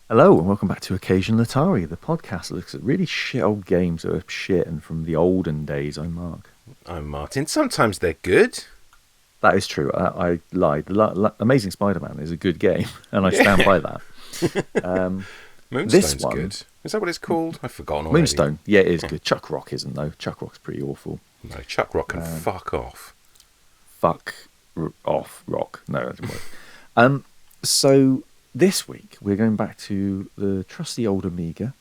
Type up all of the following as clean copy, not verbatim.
Hello and welcome back to Occasional Atari, the podcast that looks at really shit old games that are shit and from the olden days. I'm Mark. I'm Martin. Sometimes they're good. That is true. I lied. Amazing Spider-Man is a good game, and I stand by that. Moonstone's good. Is that what it's called? I've forgotten already. Moonstone, yeah, it is good. Chuck Rock isn't, though. Chuck Rock's pretty awful. No, Chuck Rock can fuck off. Off, Rock. No, that didn't work. So this week, we're going back to the trusty old Amiga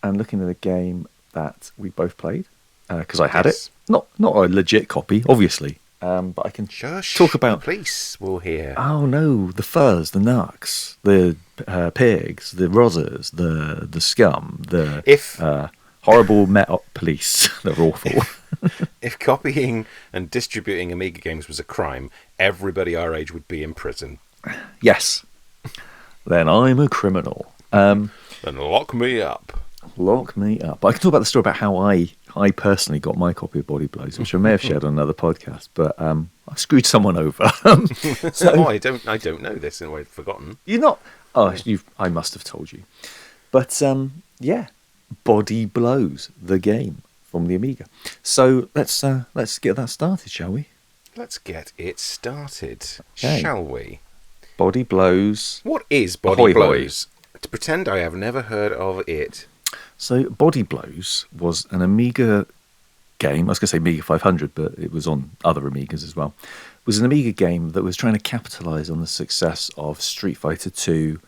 and looking at a game that we both played, because I had it. Not a legit copy, obviously. But I can talk about... The police will hear. Oh no, the furs, the narcs, the pigs, the rozzers, the scum, the horrible Met police. They're awful. If copying and distributing Amiga games was a crime, everybody our age would be in prison. Yes. Then I'm a criminal. Then lock me up. Lock me up. I can talk about the story about how I personally got my copy of Body Blows, which I may have shared on another podcast, but I screwed someone over. I don't know this, and I've forgotten. You're not. Oh, I must have told you. But yeah, Body Blows, the game from the Amiga. So let's get that started, shall we? Let's get it started, Okay. Shall we? Body Blows. What is Body Ahoy, Blows? To pretend I have never heard of it. So Body Blows was an Amiga game. I was going to say Amiga 500, but it was on other Amigas as well. It was an Amiga game that was trying to capitalise on the success of Streetfighter 2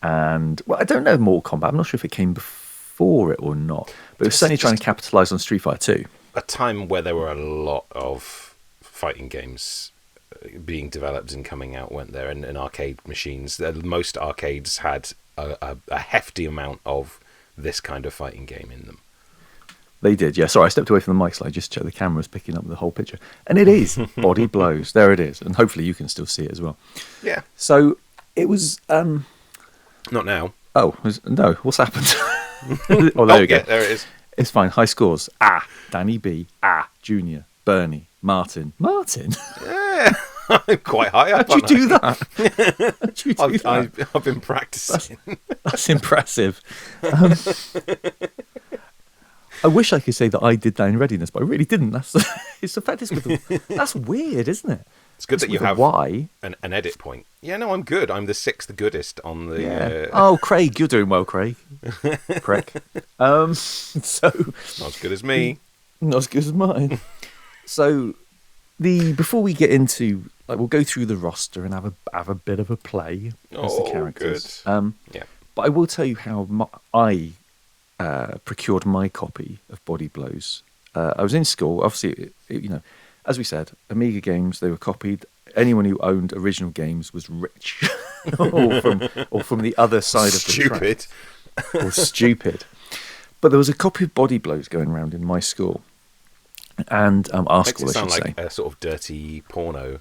and, well, I don't know Mortal Kombat. I'm not sure if it came before it or not, but it was certainly trying to capitalise on Streetfighter 2. A time where there were a lot of fighting games being developed and coming out, weren't there? And arcade machines. Most arcades had a hefty amount of this kind of fighting game in them. They did, yeah. Sorry, I stepped away from the mic slide just to check the camera was picking up the whole picture. And it is Body Blows. There it is. And hopefully you can still see it as well. Yeah. So it was... Not now. No, what's happened? Oh, there we go. Yeah, there it is. It's fine. High scores. Danny B. Junior. Bernie. Martin. Yeah. I'm quite high up. How'd you do that? I've been practicing. That's impressive. I wish I could say that I did that in readiness, but I really didn't. It's the fact is that's weird, isn't it? It's good that you have an edit point. Yeah, no, I'm good. I'm the sixth goodest on the... Yeah. Oh, Craig, you're doing well, Craig. Craig. So... Not as good as me. Not as good as mine. So, before we get into... we'll go through the roster and have a bit of a play as the characters. Good. Yeah. But I will tell you how I procured my copy of Body Blows. I was in school, obviously, as we said, Amiga games, they were copied. Anyone who owned original games was rich, or from the other side of the track. Or stupid. But there was a copy of Body Blows going around in my school, and our school, I should say. Like a sort of dirty porno.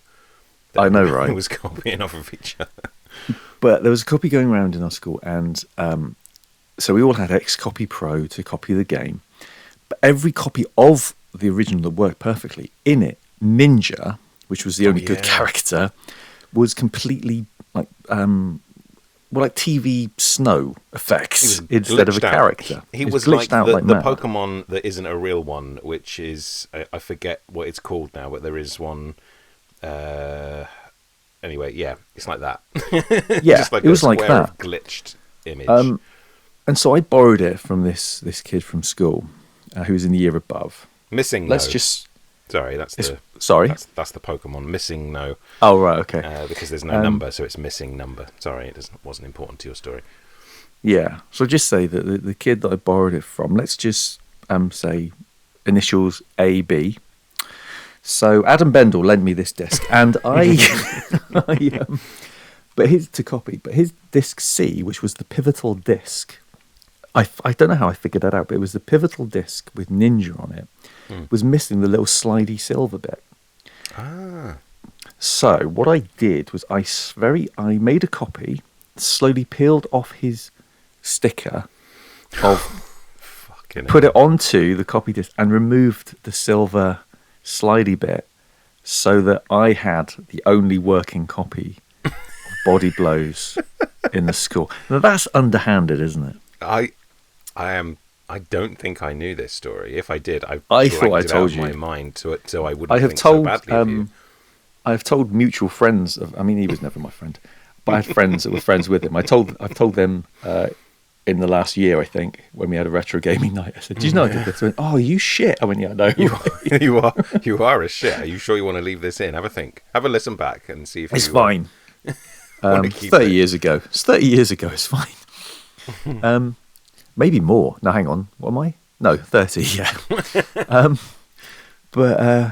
I know, right? It was copying off of each other. But there was a copy going around in our school, and so we all had X-Copy Pro to copy the game. But every copy of the original that worked perfectly, in it, Ninja, which was the only good character, was completely like TV snow effects instead of a character. He was like the Pokemon that isn't a real one, which is, I forget what it's called now, but there is one... Anyway, yeah, it's like that. Yeah, just like it was like that. Of glitched image. And so I borrowed it from this kid from school, who was in the year above. Missing. Sorry, that's the Pokemon. Missing no. Oh right, okay. Because there's no number, so it's missing number. Sorry, it wasn't important to your story. Yeah, so just say that the kid that I borrowed it from. Let's just say initials AB. So Adam Bendel lent me this disc, and but his disc C, which was the pivotal disc. I don't know how I figured that out, but it was the pivotal disc with Ninja on it. Was missing the little slidey silver bit. So what I did was I made a copy, slowly peeled off his sticker, put it onto the copy disc, and removed the silver slidey bit, so that I had the only working copy of Body Blows in the school. Now that's underhanded, isn't it? I am. I don't think I knew this story. If I did, I thought I blanked it out told of my you. mind so I wouldn't I have think so told. badly of you. I have told mutual friends. I mean, he was never my friend, but I had friends that were friends with him. I've told them in the last year, I think, when we had a retro gaming night. I said, "Do you know I did this?" They went, "Oh, you shit!" I went, "Yeah, no, You are a shit. Are you sure you want to leave this in? Have a think. Have a listen back and see if it's you fine." 30 years ago. It's 30 years ago. It's fine. Maybe more. No, hang on. What am I? No, 30. Yeah.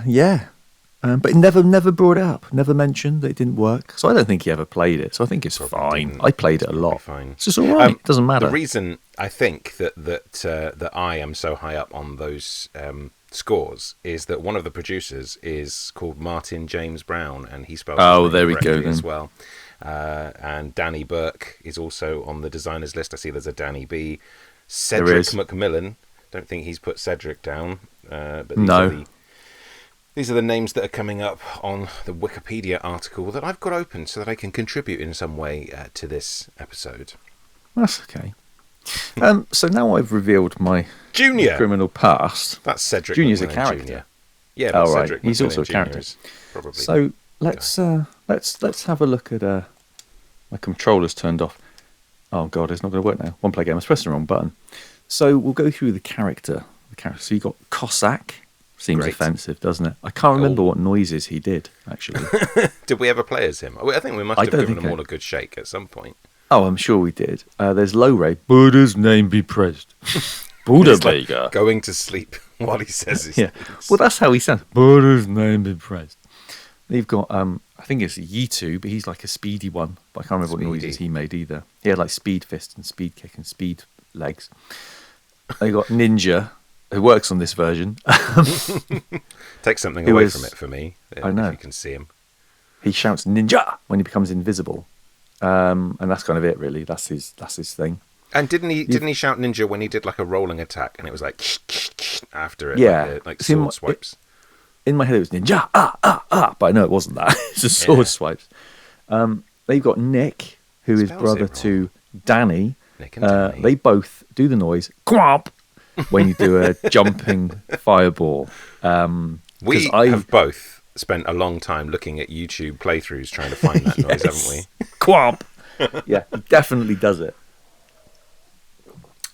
Yeah. But it never brought it up. Never mentioned that it didn't work. So I don't think he ever played it. So I think it's fine. Didn't. I played it a lot. Fine. It's just all right. It doesn't matter. The reason I think that I am so high up on those scores is that one of the producers is called Martin James Brown, and he spells his name there we go correctly then. as well. And Danny Burke is also on the designers list. I see there's a Danny B. Cedric McMillan. Don't think he's put Cedric down. But these are the names that are coming up on the Wikipedia article that I've got open so that I can contribute in some way to this episode. That's okay. So now I've revealed my Junior criminal past. That's Cedric. Junior's McMillan a character. Jr. Yeah, but right. Cedric He's McMillan also a Jr. character. is probably. So let's have a look at my controller's turned off. Oh god, it's not going to work now. One play game. I pressed the wrong button. So we'll go through the character. So you got Cossack. Seems Great. Offensive, doesn't it? I can't remember what noises he did actually. Did we ever play as him? I think we must have given them all a good shake at some point. Oh, I'm sure we did. There's Low Ray. Buddha's name be praised. Buddha Vega. Going to sleep while he says his things. Well, that's how he sounds. Buddha's name be praised. You've got, I think it's Yitu, but he's like a speedy one. But I can't remember what noises he made either. He had like speed fist and speed kick and speed legs. They got Ninja, who works on this version. Take something away from it for me. I know. If you can see him. He shouts Ninja when he becomes invisible. And that's kind of it, really. That's his thing. And didn't he shout Ninja when he did like a rolling attack and it was like after it? Yeah. Like sword swipes. In my head it was Ninja, but I know it wasn't that. It's just sword swipes. They've got Nick, who is brother to Danny. Nick and Danny. They both do the noise quamp when you do a jumping fireball. We have both spent a long time looking at YouTube playthroughs trying to find that noise, haven't we? Quamp. Yeah, he definitely does it.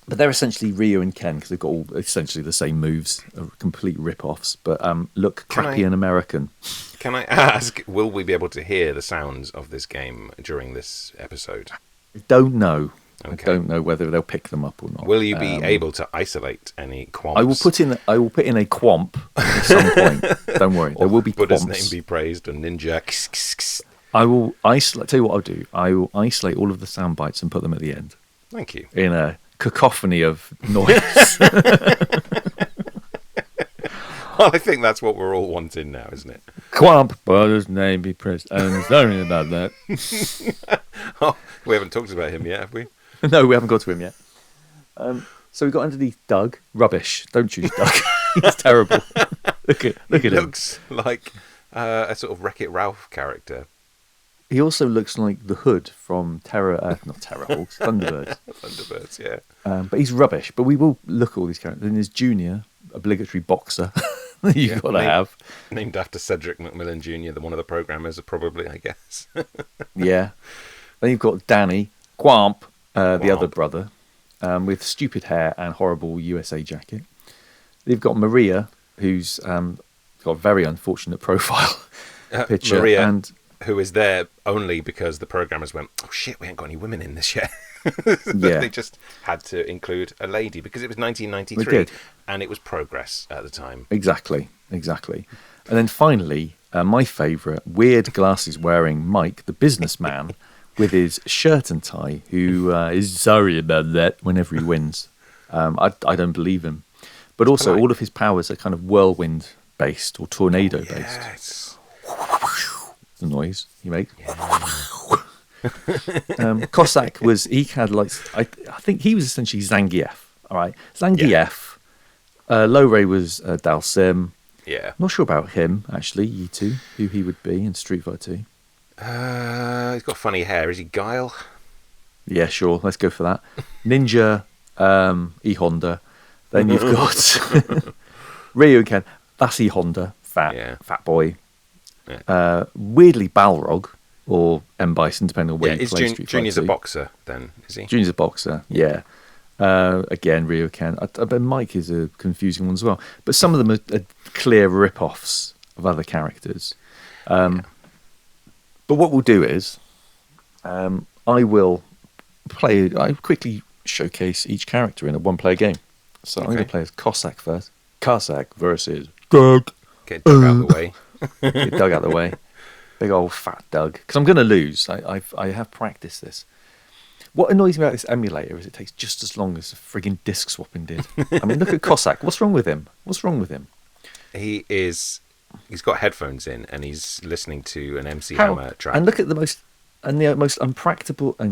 But they're essentially Ryu and Ken because they've got all essentially the same moves, complete rip-offs, but look crappy and American. Can I ask, will we be able to hear the sounds of this game during this episode? I don't know. Okay. I don't know whether they'll pick them up or not. Will you be able to isolate any quamps? I will put in a quamp at some point. Don't worry, there will be Buddha's quamps. name be praised and Ninja. I will isolate. Tell you what I'll do. I will isolate all of the sound bites and put them at the end Thank you. in a cacophony of noise. Well, I think that's what we're all wanting now, isn't it? Quamp, Buddha's name be praised. And sorry about that. Oh, we haven't talked about him yet, have we? No, we haven't got to him yet. So we got underneath Doug. Rubbish. Don't choose Doug. He's terrible. Look at him. Looks like a sort of Wreck-It Ralph character. He also looks like the Hood from not Terrorhawks, Thunderbirds. Thunderbirds, yeah. But he's rubbish. But we will look at all these characters. Then there's Junior, obligatory boxer that you've got to have. Named after Cedric McMillan Jr., one of the programmers, probably, I guess. Yeah. Then you've got Danny, Quamp, the other brother, with stupid hair and horrible USA jacket. You've got Maria, who's got a very unfortunate profile picture. Maria, and who is there only because the programmers went, oh shit, we ain't got any women in this yet. Yeah. They just had to include a lady because it was 1993 They did. and it was progress at the time. Exactly. And then finally, my favourite, weird glasses wearing Mike, the businessman, with his shirt and tie, who is sorry about that whenever he wins. I don't believe him. But also, all of his powers are kind of whirlwind based or tornado based. Yes. The noise he makes. Yeah. Cossack had like, I think he was essentially Zangief. All right. Zangief. Low Ray was Dalsim. Yeah. Not sure about him, actually, Yitu, who he would be in Streetfighter 2. He's got funny hair. Is he Guile? Yeah, sure. Let's go for that. Ninja, E Honda. Then you've got Ryoken. That's E Honda. Fat boy. Yeah. Weirdly, Balrog or M Bison, depending on where you Is play Street Fighter. Junior's a boxer then? Is he? Junior's a boxer. Yeah. Again, Ryoken. I bet Mike is a confusing one as well. But some of them are clear rip-offs of other characters. But what we'll do is, I quickly showcase each character in a one-player game. So I'm going to play as Cossack first. Cossack versus Doug. Get Doug out of the way. Get Doug out of the way. Big old fat Doug. Because I'm going to lose. I have practiced this. What annoys me about this emulator is it takes just as long as the frigging disc swapping did. I mean, look at Cossack. What's wrong with him? He's got headphones in and he's listening to an MC Hammer track. And look at the most unpractical or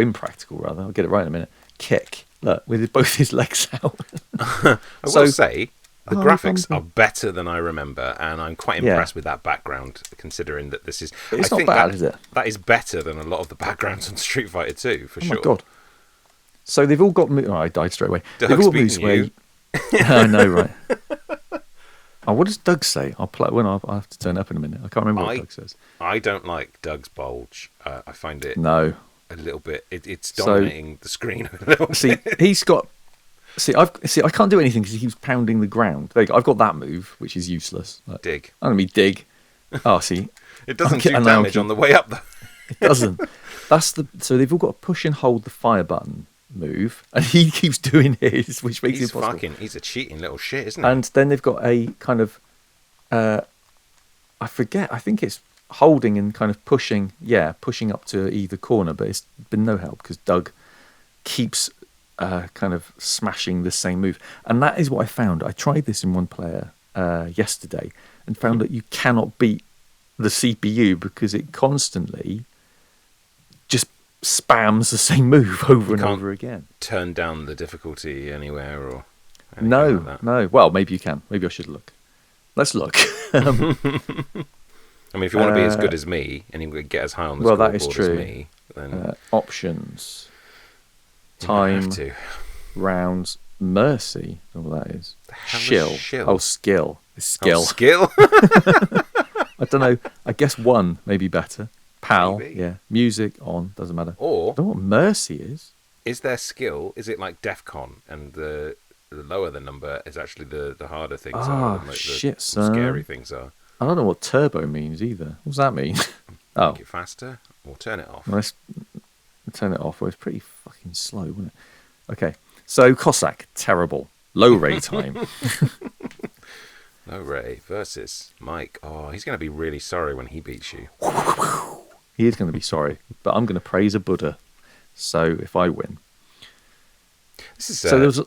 impractical rather. I'll get it right in a minute. Kick. Look, with both his legs out. I will say the graphics are better than I remember, and I'm quite impressed with that background, considering that this is. It's not bad, is it? That is better than a lot of the backgrounds on Street Fighter 2, for sure. Oh my god! So they've all got. I died straight away. Doug's they've all beating you. I know, right? Oh, what does Doug say? I'll have to turn up in a minute. I can't remember what Doug says. I don't like Doug's bulge. I find it a little bit. It's dominating the screen a little bit. He's got. I can't do anything because he keeps pounding the ground. There you go. I've got that move, which is useless. Dig. I'm gonna be dig. Oh, see, it doesn't do damage on the way up though. It doesn't. So they've all got to push and hold the fire button move, and he keeps doing his, which makes it impossible. He's a cheating little shit, isn't he? And then they've got a kind of, I forget. I think it's holding and kind of pushing up to either corner, but it's been no help because Doug keeps kind of smashing the same move. And that is what I found. I tried this in one player yesterday and found that you cannot beat the CPU because it constantly just spams the same move over and over again. Turn down the difficulty anywhere or no, like that. No. Well, maybe you can. Maybe I should look. Let's look. I mean, if you want to be as good as me and you get as high on the scoreboard as me, then options, time, rounds, mercy. What that is? Shill. Oh, skill. Skill. Oh, skill. I don't know. I guess one may be better. Pal. Maybe. Yeah. Music on. Doesn't matter. Or I don't know what mercy is. Is there skill? Is it like DEF CON and the lower the number is actually the harder things are? Like shit, the son. Scary things are. I don't know what turbo means either. What does that mean? Make it faster or turn it off. Let's turn it off. Well, it's pretty fucking slow, wasn't it? Okay. So Cossack, terrible. Low ray time. Low ray versus Mike. Oh, he's going to be really sorry when he beats you. He is going to be sorry, but I'm going to praise a Buddha. So if I win. This is so there was.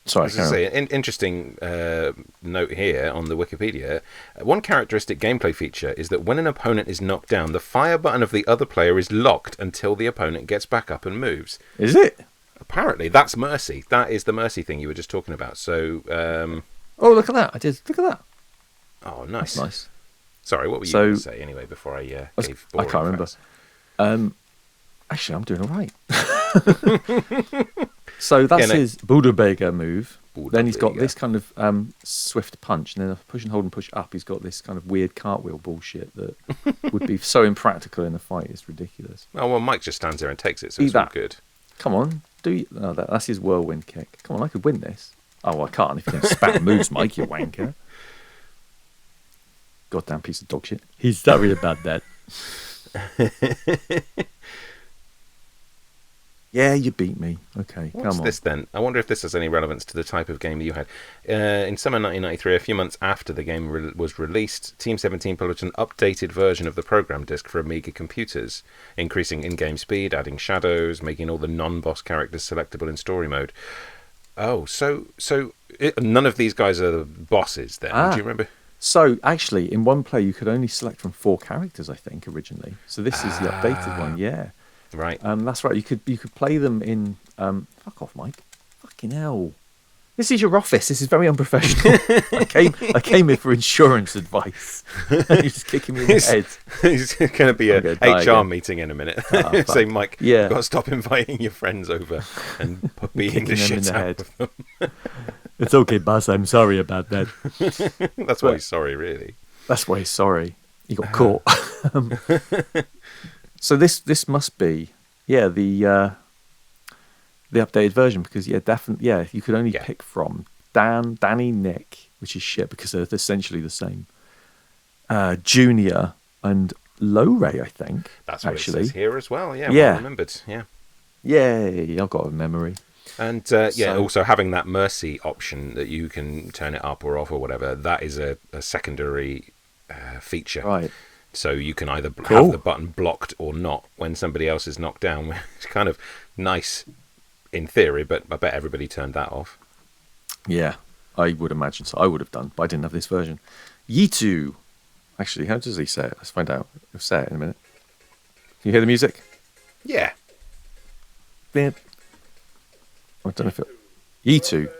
Sorry, an interesting note here on the Wikipedia. One characteristic gameplay feature is that when an opponent is knocked down, the fire button of the other player is locked until the opponent gets back up and moves. Is it? Apparently, that's mercy. That is the mercy thing you were just talking about. So, oh, look at that! Look at that. Oh, nice. That's nice. Sorry, what were you going to say anyway? Before I gave boring I can't remember. Actually, I'm doing all right. So that's his Buddha move. Then he's got this kind of swift punch, and then push and hold and push up. He's got this kind of weird cartwheel bullshit that would be so impractical in a fight. It's ridiculous. Oh well, Mike just stands there and takes it, so it's all good. Come on, that's his whirlwind kick. Come on, I could win this. Oh, well, I can't if you don't spam moves, Mike, you wanker. Goddamn piece of dog shit. He's sorry about that. Yeah, you beat me. Okay, come on. What's this then? I wonder if this has any relevance to the type of game that you had. In summer 1993, a few months after the game was released, Team 17 published an updated version of the program disc for Amiga computers, increasing in-game speed, adding shadows, making all the non-boss characters selectable in story mode. Oh, so none of these guys are the bosses then? Do you remember? So, actually, in one play, you could only select from 4 characters, I think, originally. So this is the updated one, yeah. Right. That's right. You could play them in. Fuck off, Mike. Fucking hell. This is your office. This is very unprofessional. I came here for insurance advice. And you're just kicking me in the head. It's going to be a HR meeting in a minute. Say, Mike, you've got to stop inviting your friends over and beating the shit out of them. It's okay, boss. I'm sorry about that. That's why he's sorry, really. That's why he's sorry. He got caught. So this must be, the updated version, because definitely, you could only pick from Danny, Nick, which is shit because they're essentially the same. Junior and Lowray, I think. That's what actually. It says here as well. Yeah, well remembered. Yeah. Yay, I've got a memory. And also having that mercy option that you can turn it up or off or whatever, that is a secondary feature. Right. So you can either have the button blocked or not when somebody else is knocked down. It's kind of nice in theory, but I bet everybody turned that off. Yeah, I would imagine so. I would have done, but I didn't have this version. Yitu. Actually, how does he say it? Let's find out. He'll say it in a minute. Can you hear the music? Yeah. I don't know if it... Yitu.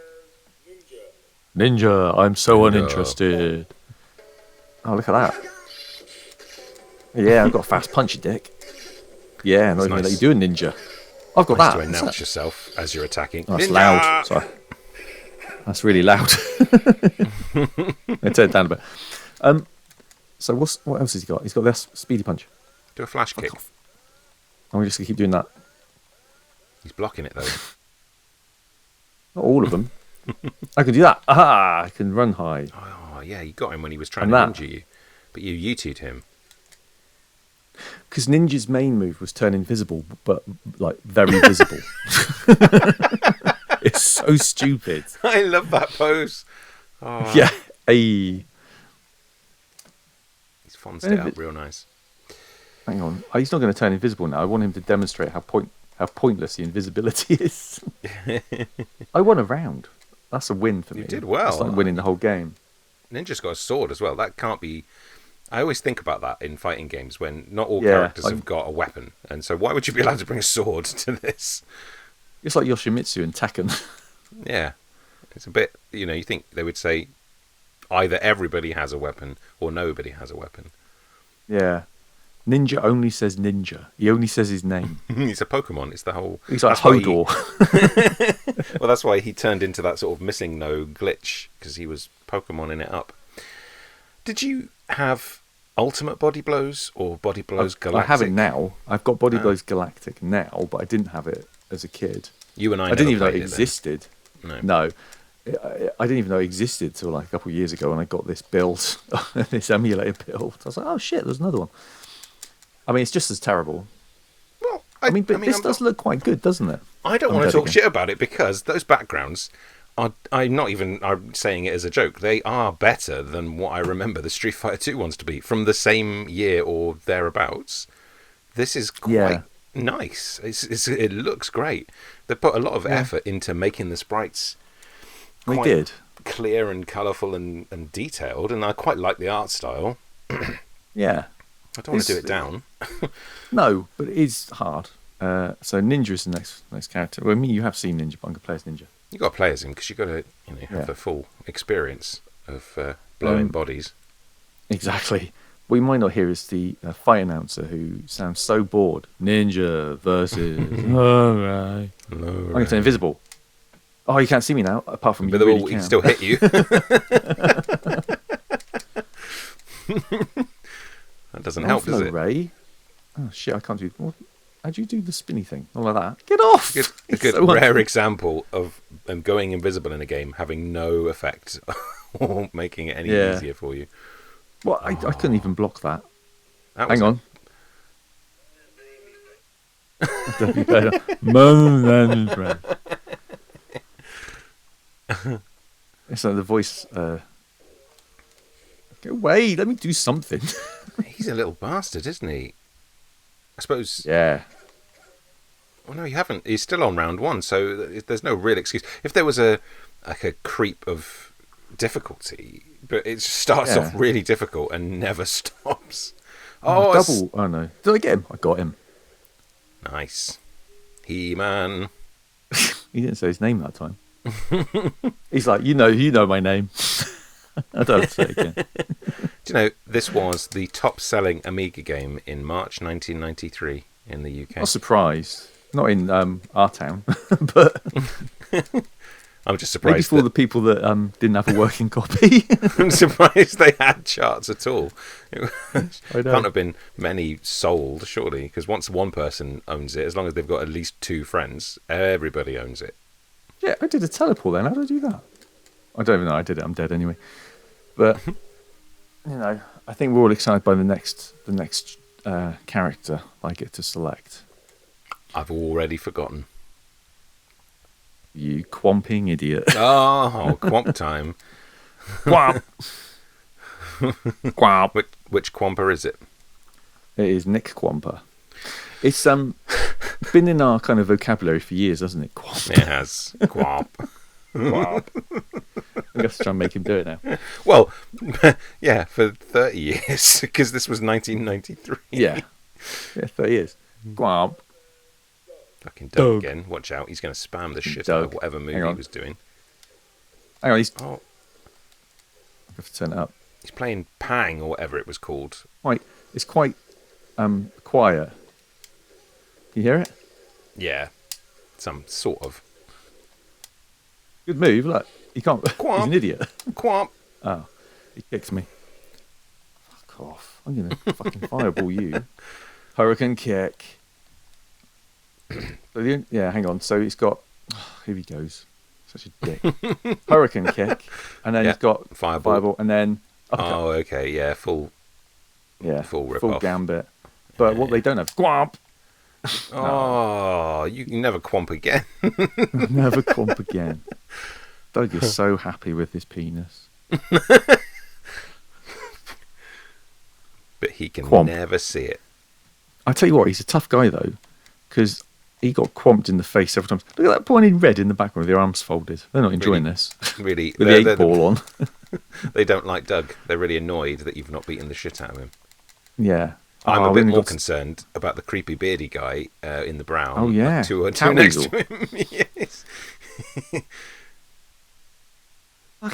Ninja, I'm so uninterested. Oh, look at that. Yeah, I've got a fast punchy dick. Yeah, not even that you do a ninja. I've got nice that. to announce yourself as you're attacking. Oh, that's Ninja! loud. Sorry. That's really loud. I turn it down a bit. So what else has he got? He's got this speedy punch. Do a flash kick. I'm just going to keep doing that. He's blocking it, though. Not all of them. I can do that. Aha! I can run high. Oh, yeah, you got him when he was trying to ninja you. But you U-2'd him. Because Ninja's main move was turn invisible, but like very visible. It's so stupid. I love that pose. Oh. Yeah. He's fonced it up real nice. Hang on. He's not going to turn invisible now. I want him to demonstrate how pointless the invisibility is. I won a round. That's a win for me. You did well. It's like winning the whole game. Ninja's got a sword as well. That can't be... I always think about that in fighting games when not all characters have got a weapon. And so why would you be allowed to bring a sword to this? It's like Yoshimitsu and Tekken. Yeah. It's a bit... you think they would say either everybody has a weapon or nobody has a weapon. Yeah. Ninja only says ninja. He only says his name. He's a Pokemon. It's the whole... He's like Hodor. Well, that's why he turned into that sort of missing no glitch, because he was Pokemoning it up. Did you have Ultimate Body Blows or Body Blows Galactic? I have it now. I've got Body Blows Galactic now, but I didn't have it as a kid. You and I didn't even know it existed. No. I didn't even know it existed till like a couple of years ago when I got this build, this emulator build. I was like, oh shit, there's another one. I mean, it's just as terrible. Well, this does look quite good, doesn't it? I don't want to talk shit about it because those backgrounds I'm not even saying it as a joke. They are better than what I remember the Street Fighter 2 ones to be from the same year or thereabouts. This is quite nice. It looks great. They put a lot of effort into making the sprites quite clear and colourful and detailed, and I quite like the art style. Yeah. I don't want to do it down. No, but it is hard. So Ninja is the next character. Well, I mean, you have seen Ninja, but I'm going to play as Ninja. You've got to play as him because you've got to have the full experience of blowing bodies. Exactly. What you might not hear is the fight announcer who sounds so bored. Ninja versus... Alright. I'm going to turn invisible. Oh, you can't see me now, apart from but you really he can. can still hit you. That doesn't help, does it? Ray. Oh, shit, I can't do... How do you do the spinny thing? Not like that. Get off! A good rare example of going invisible in a game having no effect or making it any easier for you. Well, I couldn't even block that. Hang on. That'd be better. It's like the voice... Go away, let me do something. He's a little bastard, isn't he? I suppose... Yeah. Well, no, you haven't. He's still on round one, so there's no real excuse. If there was a creep of difficulty, but it starts off really difficult and never stops. Double. Oh, no. Did I get him? I got him. Nice. He-Man. He didn't say his name that time. He's like, you know my name. I don't have to say it again. Do you know, this was the top-selling Amiga game in March 1993 in the UK. Not surprised. Not in our town, but I'm just surprised. maybe for the people that didn't have a working copy. I'm surprised they had charts at all. It I know. can't have been many sold, surely, because once one person owns it, as long as they've got at least 2 friends, everybody owns it. Yeah, I did a teleport then. How did I do that? I don't even know. I did it. I'm dead anyway. But I think we're all excited by the next character I get to select. I've already forgotten. You quamping idiot. Oh, Quamp time. Quamp. Quamp. Which Quamper is it? It is Nick Quamper. It's been in our kind of vocabulary for years, hasn't it? Quamp. It has. Quamp. Quamp. I'm going to try and make him do it now. Well, yeah, for 30 years, because this was 1993. Yeah, 30 years. Quamp. Fucking Doug again. Watch out. He's going to spam the shit out of whatever move he was doing. Hang on, Oh, I have to turn it up. he's playing Pang or whatever it was called. Right, it's quite quiet. Can you hear it? Yeah, some sort of. Good move, look. He can't. Quamp. He's an idiot. Quamp. Oh, he kicked me. Fuck off. I'm going to fucking fireball you. Hurricane kick. Yeah, hang on. So he's got. Here he goes. Such a dick. Hurricane kick. And then he's got fireball. And then. Oh, okay. Yeah, full rip full off. gambit. But what they don't have. Quamp! Oh, you can never Quamp again. Never quamp again. Doug is so happy with his penis. But he can Quamp. never see it. I tell you what, he's a tough guy though, because he got quamped in the face several times. Look at that point in red in the background with their arms folded. They're not enjoying this. Really, With the 8-ball on. They don't like Doug. They're really annoyed that you've not beaten the shit out of him. Yeah. I'm a bit more concerned about the creepy beardy guy in the brown. Oh, yeah. Two next Weasel. to him. Yes.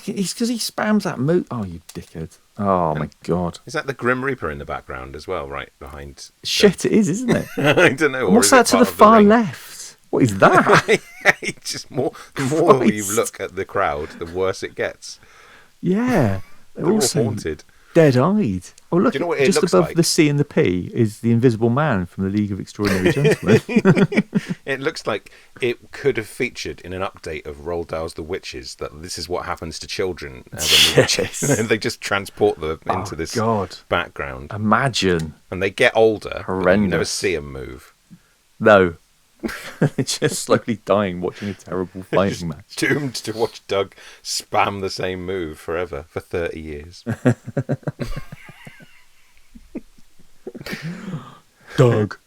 It's because he spams that move. Oh, you dickhead. Oh, my God. Is that the Grim Reaper in the background as well, right behind? Shit, it is, isn't it? I don't know. And what's that to the far left? What is that? It's just the more Christ. you look at the crowd, the worse it gets. Yeah. They're all haunted. Dead-eyed. Oh, look, Do you know what it just looks above like? the C and the P is the Invisible Man from the League of Extraordinary Gentlemen. It looks like it could have featured in an update of Roald Dahl's The Witches, that this is what happens to children when Yes. they just transport them into this God. background. Imagine. And they get older, but you never Horrendous. see them move. No. They're just slowly dying watching a terrible fighting match. Doomed to watch Doug spam the same move forever, for 30 years. Doug.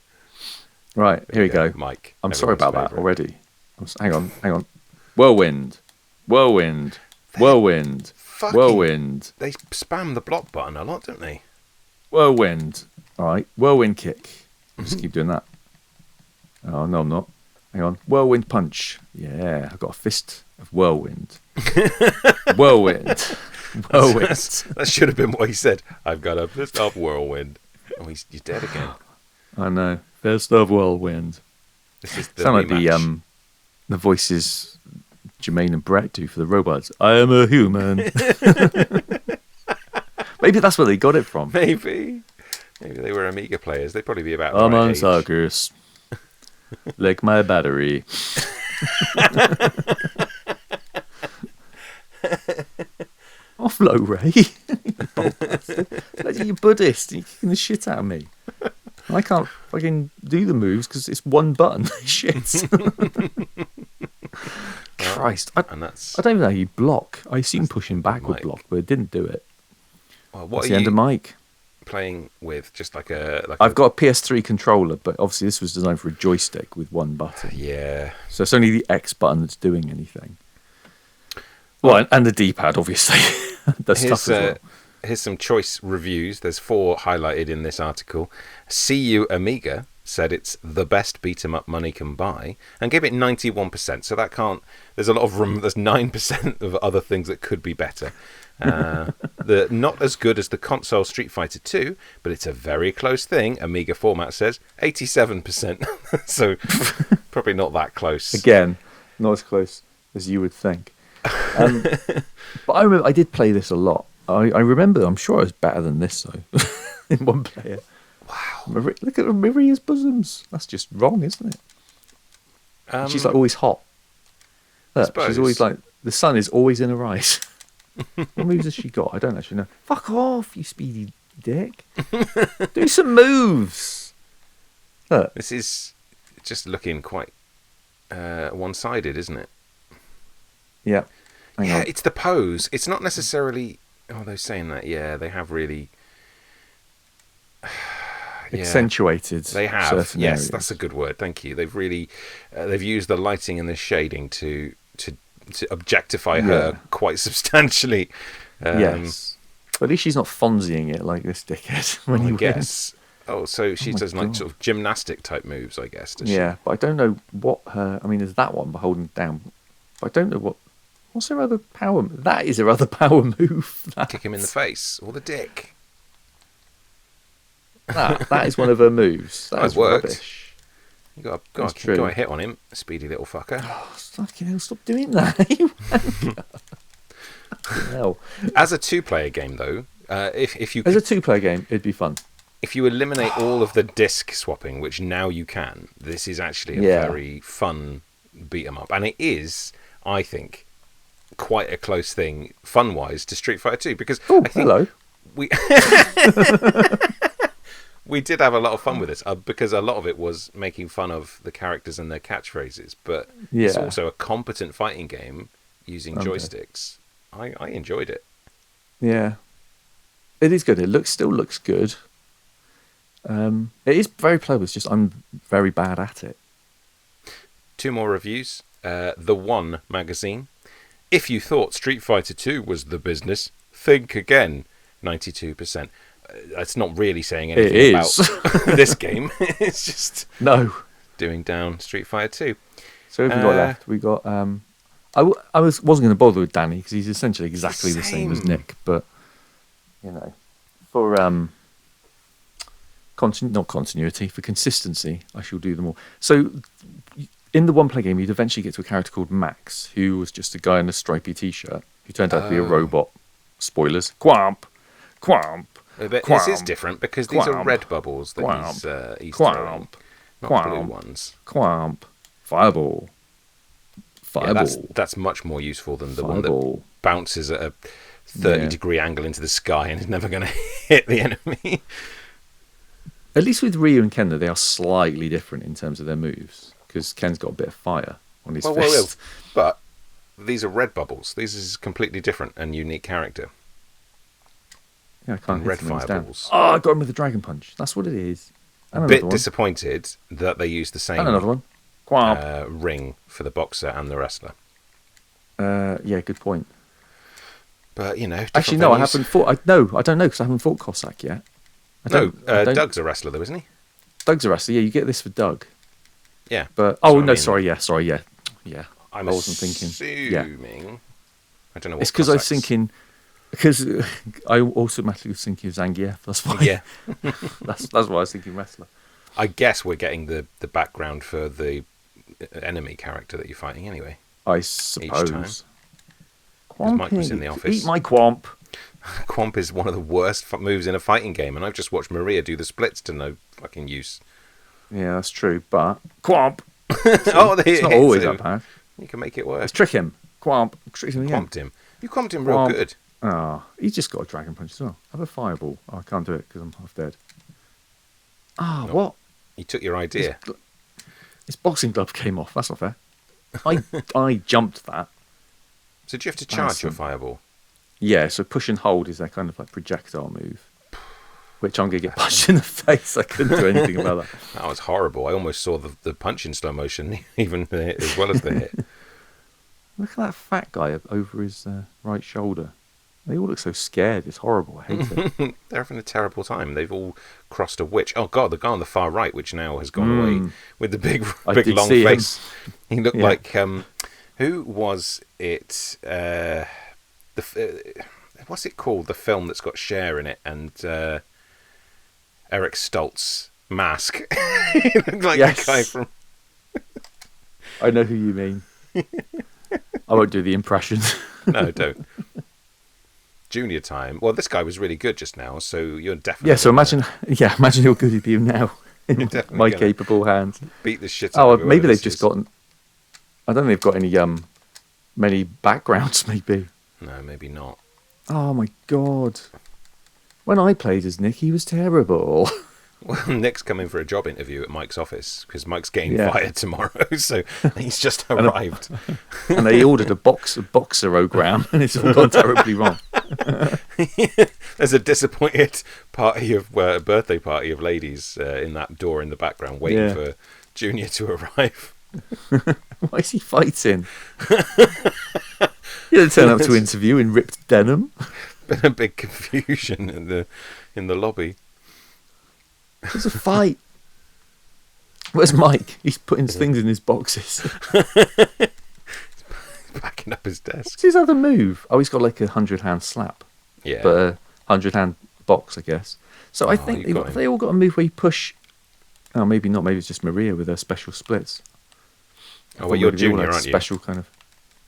Right, here we go. Mike. I'm sorry about everyone's that favourite. already. Hang on. Whirlwind. Whirlwind. Whirlwind. Fucking- Whirlwind. They spam the block button a lot, don't they? Whirlwind. All right. Whirlwind kick. Just keep doing that. Oh, no, I'm not. Hang on. Whirlwind punch. Yeah, I've got a fist of whirlwind. Whirlwind. Whirlwind. That should have been what he said. I've got a fist of whirlwind. Oh, he's dead again. I know. Fist of whirlwind. This is the Sound like rematch. the voices Jermaine and Brett do for the robots. I am a human. Maybe that's where they got it from. Maybe they were Amiga players. They'd probably be about I'm the right on age. suckers. Like my battery. Offload, Ray. Like, you Buddhist. You're kicking the shit out of me. I can't fucking do the moves because it's one button. Shit. Christ. I And that's don't even know how you block. I assume pushing back would Mike. block, but it didn't do it. well, what That's are the end you of Mike. playing with? Just like a. I've got a PS3 controller, but obviously this was designed for a joystick with one button. Yeah. So it's only the X button that's doing anything. Well, and the D-pad, obviously. Does stuff as well. Here's some choice reviews. There's 4 highlighted in this article. See You Amiga said it's the best beat 'em up money can buy, and gave it 91%. So that can't. There's a lot of room. There's 9% of other things that could be better. Not as good as the console Street Fighter 2, but it's a very close thing. Amiga Format says 87%. So probably not that close. Again, not as close as you would think. But I remember I did play this a lot. I remember. I'm sure it was better than this though. In one player. Wow. Look at Maria's bosoms. That's just wrong, isn't it? She's like always hot. Look, she's always like, the sun is always in her eyes. What moves has she got? I don't actually know. Fuck off, you speedy dick. Do some moves. Look. This is just looking quite one-sided, isn't it? Yeah. Hang on. It's the pose. It's not necessarily... Although saying that, yeah, they have really... accentuated. They have. Certain Yes, areas. that's a good word. Thank you. They've really they've used the lighting and the shading to objectify her quite substantially. Yes, but at least she's not Fonzieing it like this dickhead when I you guess. Oh, so she does like God. sort of gymnastic type moves, I guess. Does Yeah, but I don't know what her. I mean, there's that one by holding down. But I don't know what's her other power. That is her other power move. she kick him in the face or the dick? That is one of her moves. That is worked. rubbish. You got a hit on him, speedy little fucker. Oh, fucking hell! Stop doing that. You wanker. Fucking hell. As a two-player game, though, if you As a two-player game, it'd be fun. if you eliminate all of the disc swapping, which now you can, this is actually a very fun beat 'em up, and it is, I think, quite a close thing fun-wise to Street Fighter 2 because I think hello. we we did have a lot of fun with this because a lot of it was making fun of the characters and their catchphrases, but it's also a competent fighting game using joysticks. I enjoyed it. Yeah, it is good. It still looks good. It is very playable. It's just I'm very bad at it. 2 more reviews. The One magazine. If you thought Street Fighter 2 was the business, think again. 92%. That's not really saying anything about this game. It's just doing down Street Fighter 2. So what have we got left? We got. I wasn't going to bother with Danny because he's essentially exactly the same as Nick, but you know, for not continuity, for consistency, I shall do them all. So in the one-player game, you'd eventually get to a character called Max, who was just a guy in a stripy t-shirt who turned out to be a robot. Spoilers. Quamp. This is different because these are red bubbles that he's throwing, not blue ones. Quamp. Fireball. Yeah, that's much more useful than the one that bounces at a 30-degree angle into the sky and is never going to hit the enemy. At least with Ryu and Ken, they are slightly different in terms of their moves because Ken's got a bit of fire on his fist. But these are red bubbles. This is a completely different and unique character. Yeah, I can't hit red him when he's down. fireballs. Oh, I got him with a dragon punch. That's what it is. A bit disappointed that they used the same and another one. Ring for the boxer and the wrestler. Yeah, good point. But you know, actually, no, I haven't fought. I don't know because I haven't fought Cossack yet. Doug's a wrestler, though, isn't he? Doug's a wrestler. Yeah, you get this for Doug. Yeah, but sorry. Yeah. I wasn't thinking. Yeah. I don't know. It's because I was thinking. Because I automatically was thinking of Zangief. That's why. Yeah, that's why I was thinking wrestler. I guess we're getting the background for the enemy character that you're fighting anyway. I suppose. Each time. Mike was in the office. Eat my Quamp. Quamp is one of the worst moves in a fighting game, and I've just watched Maria do the splits to no fucking use. Yeah, that's true. But Quamp. It's not always that bad. You can make it work. Let's trick him. Quamp. Trick him again. Quamped him. You quamped him real good. Oh, he's just got a dragon punch as well. Have a fireball. Oh, I can't do it because I'm half dead. What? You took your idea. His boxing glove came off. That's not fair. I jumped that. So do you have to charge your fireball? Yeah, so push and hold is their kind of like projectile move. Which I'm going to get punched in the face. I couldn't do anything about that. That was horrible. I almost saw the punch in slow motion, even the hit, as well as the hit. Look at that fat guy over his right shoulder. They all look so scared. It's horrible. I hate it. They're having a terrible time. They've all crossed a witch. Oh God, the guy on the far right, which now has gone away with the big did long see him. face. He looked like who was it? What's it called? The film that's got Cher in it and Eric Stoltz mask. He looked like the guy from. I know who you mean. I won't do the impression. No, don't. Junior time. Well, this guy was really good just now, so you're definitely. Yeah, so imagine how good he'd be now in my capable hands. Beat the shit out of him. Maybe they've just gotten. I don't think they've got any many backgrounds. Maybe. No, maybe not. Oh my God! When I played as Nick, he was terrible. Well, Nick's coming for a job interview at Mike's office because Mike's getting fired tomorrow, so he's just arrived. And they ordered a boxerogram, and it's all gone terribly wrong. There's a disappointed birthday party of ladies in that door in the background, waiting for Junior to arrive. Why is he fighting? He didn't turn up to interview in ripped denim. Been a big confusion in the lobby. There's a fight. Where's Mike? He's putting things in his boxes. He's backing up his desk. What's his other move? Oh, he's got like a 100-hand slap. Yeah. But a 100-hand box, I guess. So I think they all got a move where you push. Oh, maybe not. Maybe it's just Maria with her special splits. Oh, well, you're Junior, aren't you? Special kind of.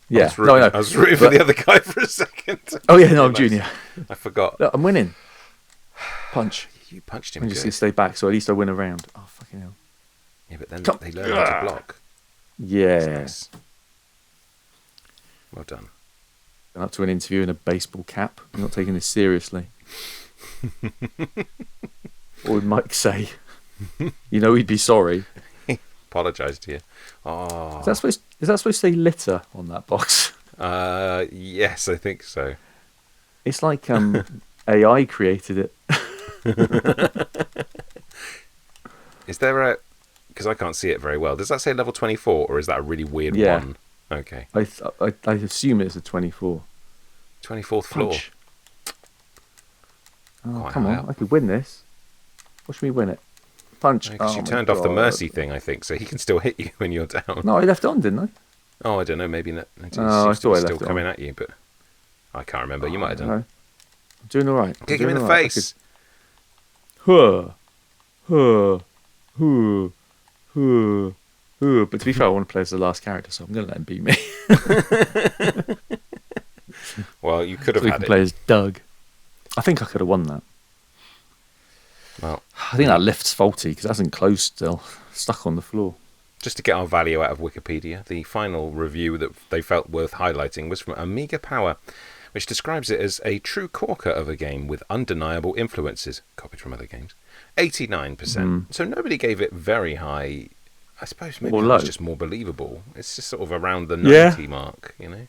Yeah. I was rooting for the other guy for a second. Oh, yeah, no, I'm Junior. I forgot. Look, I'm winning. Punch. You punched him. I'm just going to stay back, so at least I win a round. Oh, fucking hell. Yeah, but then they learn how to block. Yeah. Nice. Well done. Going up to an interview in a baseball cap. I'm not taking this seriously. What would Mike say? You know he'd be sorry. Apologise to you. Oh. Is that supposed to say litter on that box? Yes, I think so. It's like AI created it. Is there a... Because I can't see it very well. Does that say level 24, or is that a really weird one? Okay. I assume it's a 24. 24th floor. Punch. Oh, come on. I could win this. Watch me win it. Punch. Because you turned off the mercy thing, I think, so he can still hit you when you're down. No, I left it on, didn't I? Oh, I don't know. Maybe not. It I seems to be thought I left still it coming on. at you, but I can't remember. You might have done. I'm doing all right. Kick him in the face. But to be fair, I want to play as the last character, so I'm going to let him beat me. Well, you could have so had play as Doug. I think I could have won that. Well, I think that lift's faulty because it hasn't closed still. Stuck on the floor. just to get our value out of Wikipedia, the final review that they felt worth highlighting was from Amiga Power, which describes it as a true corker of a game with undeniable influences, copied from other games. 89%. So nobody gave it very high. I suppose maybe it was just more believable. It's just sort of around the 90 mark, you know.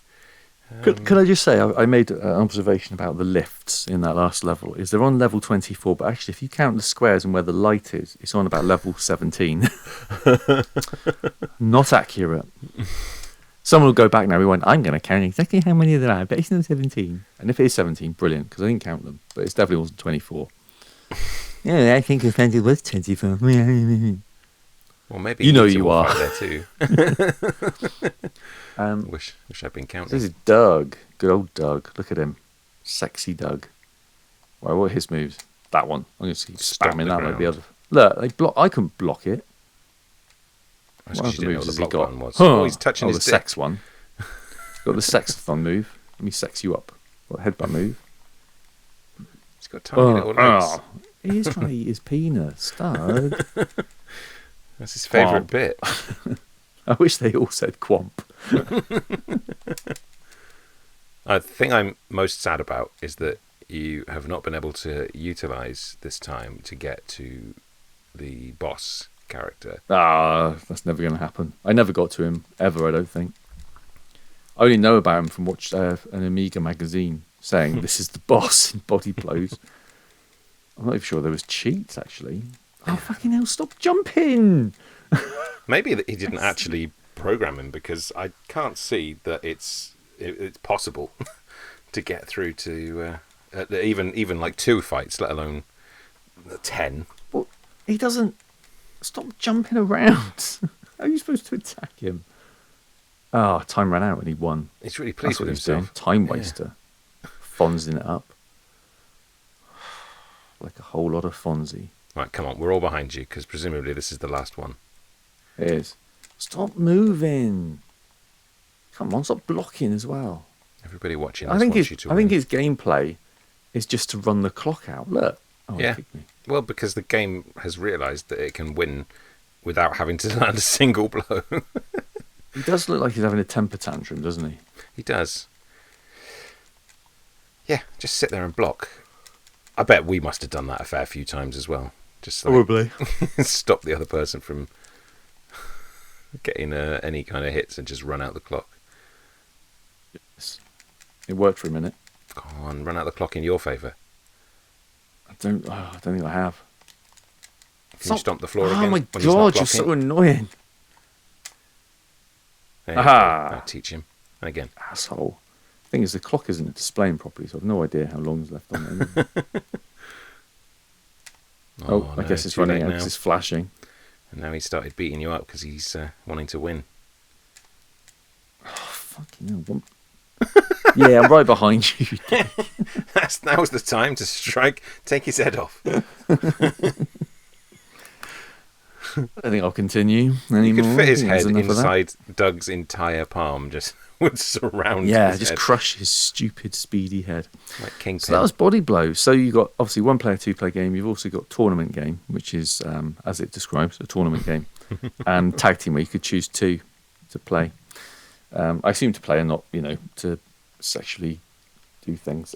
Could I just say, I made an observation about the lifts in that last level. Is they're on level 24, but actually if you count the squares and where the light is, it's on about level 17. Not accurate. Someone will go back now, we went, I'm going to count exactly how many there are, but it's not 17. And if it is 17, brilliant, because I didn't count them, but it definitely wasn't 24. Yeah, I think it was 24. Well, maybe you know you are there too. Wish I'd been counting. This is Doug, good old Doug. Look at him, sexy Doug. Well, what are his moves? That one. I'm going to keep spamming that like the other. Look, I couldn't block it. That's because you didn't know what the block one was. Huh. Oh, he's touching his the dick. sex one. Got the sexathon move. Let me sex you up. What headbutt move? He's got tiny little legs. He is trying to eat his penis, Doug. That's his favourite bit. I wish they all said quomp. The thing I'm most sad about is that you have not been able to utilise this time to get to the boss character. That's never going to happen. I never got to him, ever, I don't think. I only know about him from watch an Amiga magazine saying this is the boss in body blows. I'm not even sure there was cheats, actually. Oh, fucking hell, stop jumping! Maybe that he didn't actually program him, because I can't see that it's possible to get through to even like 2 fights, let alone 10. Well, he doesn't stop jumping around. How are you supposed to attack him? Oh, time ran out and he won. He's really pleased That's with what he's doing. himself. Time waster. Fonzing it up. Like a whole lot of Fonzie. Right, come on, we're all behind you, because presumably this is the last one. It is. Stop moving. Come on, stop blocking as well. Everybody watching this I think wants you to I think win. his gameplay is just to run the clock out. Look. Oh, he Yeah. kicked me. Well, because the game has realised that it can win without having to land a single blow. He does look like he's having a temper tantrum, doesn't he? He does. Yeah, just sit there and block. I bet we must have done that a fair few times as well. Just like, Probably. stop the other person from getting any kind of hits and just run out the clock. Yes. It worked for a minute. Go on, run out the clock in your favour. I don't think I have. Can you stomp the floor again? Oh my when he's not god, you're blocking? so annoying. There you Aha. go. I'll teach him. And again. Asshole. The thing is, the clock isn't displaying properly, so I've no idea how long's left on it. Oh, I no, guess it's too running late out now. because it's flashing. And now he started beating you up because he's wanting to win. Fucking hell. Yeah, I'm right behind you. Now's the time to strike, take his head off. I don't think I'll continue anymore. You could fit his I think that's head enough of that. inside Doug's entire palm, just would surround Yeah, his just head crush his stupid, speedy head. like Kingpin. So that was Body Blow. So you got obviously 1-player, 2-player game. You've also got tournament game, which is, as it describes, a tournament game, and tag team where you could choose 2 to play. I assume to play and not, to sexually do things.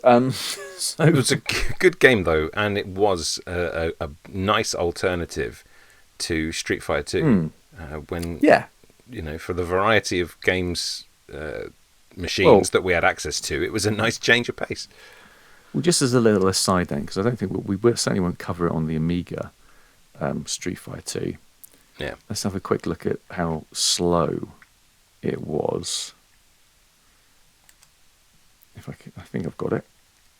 So It was a good game though, and it was a nice alternative to Street Fighter 2. When yeah, for the variety of games machines that we had access to, it was a nice change of pace. well, just as a little aside then, because I don't think we certainly won't cover it on the Amiga Street Fighter 2. Yeah. Let's have a quick look at how slow it was. I think I've got it.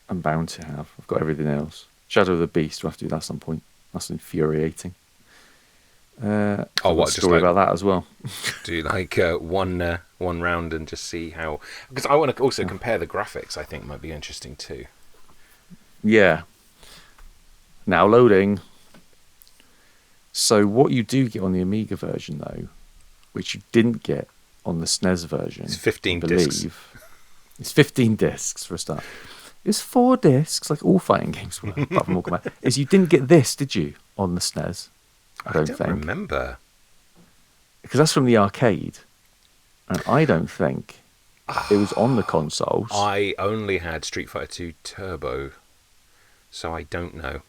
I'm bound to have. I've got everything else. Shadow of the Beast. We'll have to do that at some point. That's infuriating. I've got a just story like about that as well. do like one round and just see how, because I want to also compare the graphics. I think might be interesting too. Yeah. Now loading. So what you do get on the Amiga version though, which you didn't get on the SNES version, It's 15 I discs. believe, it's 15 discs for a start. It's 4 discs, like all fighting games were, apart from Mortal Kombat. Is you didn't get this, did you, on the SNES? I don't think. Remember. Because that's from the arcade. And I don't think it was on the consoles. I only had Street Fighter 2 Turbo, so I don't know.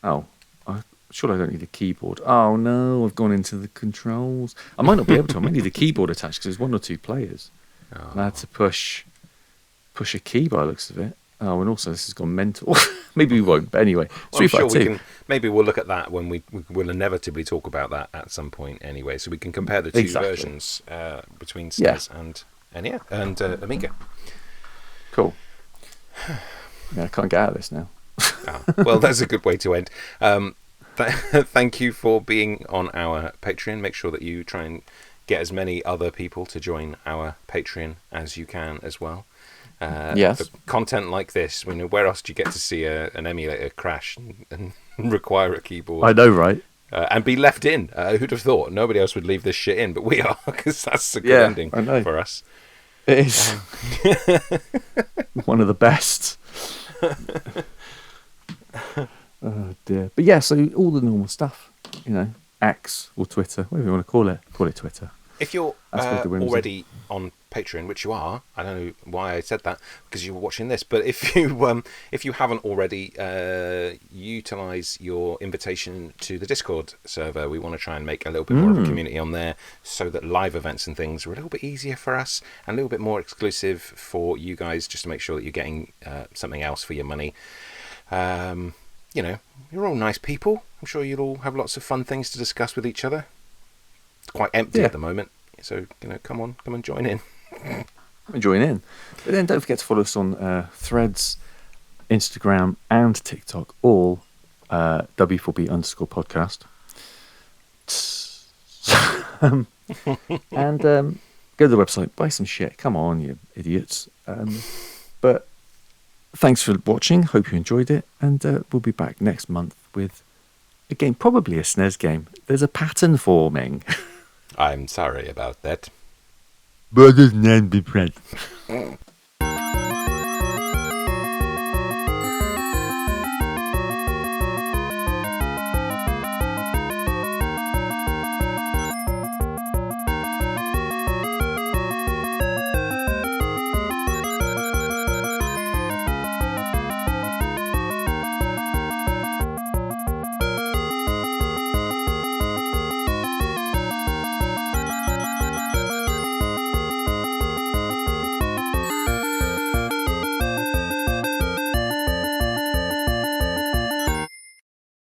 Oh, I'm sure I don't need a keyboard. Oh no, I've gone into the controls. I might not be able to. I might need a keyboard attached because there's 1 or 2 players. And I had to push a key by the looks of it. Oh, and also this has gone mental. Maybe we won't, but anyway. Well, I'm Street sure Fighter we 2. can. Maybe we'll look at that when we will inevitably talk about that at some point anyway. So we can compare the two Exactly. versions between SNES and Amiga. Cool. Yeah, I can't get out of this now. Well, that's a good way to end. Thank you for being on our Patreon. Make sure that you try and get as many other people to join our Patreon as you can as well. Yes. For content like this, where else do you get to see an emulator crash and require a keyboard? I know, right? And be left in. Who'd have thought? Nobody else would leave this shit in, but we are, because that's a good ending I know. for us. It is. One of the best. Oh dear. But yeah, so all the normal stuff, X or Twitter, whatever you want to call it. Call it Twitter. If you're That's what the whims already on Patreon, which you are, I don't know why I said that because you were watching this, but if you haven't already, utilize your invitation to the Discord server. We want to try and make a little bit more of a community on there, so that live events and things are a little bit easier for us and a little bit more exclusive for you guys, just to make sure that you're getting something else for your money. You're all nice people. I'm sure you'll all have lots of fun things to discuss with each other. It's quite empty at the moment, so come on, join in. Join in. But then don't forget to follow us on Threads, Instagram, and TikTok, all W4B_podcast. And go to the website, buy some shit. Come on, you idiots. But thanks for watching. Hope you enjoyed it. And we'll be back next month with a game, probably a SNES game. There's a pattern forming. I'm sorry about that. But doesn't be present.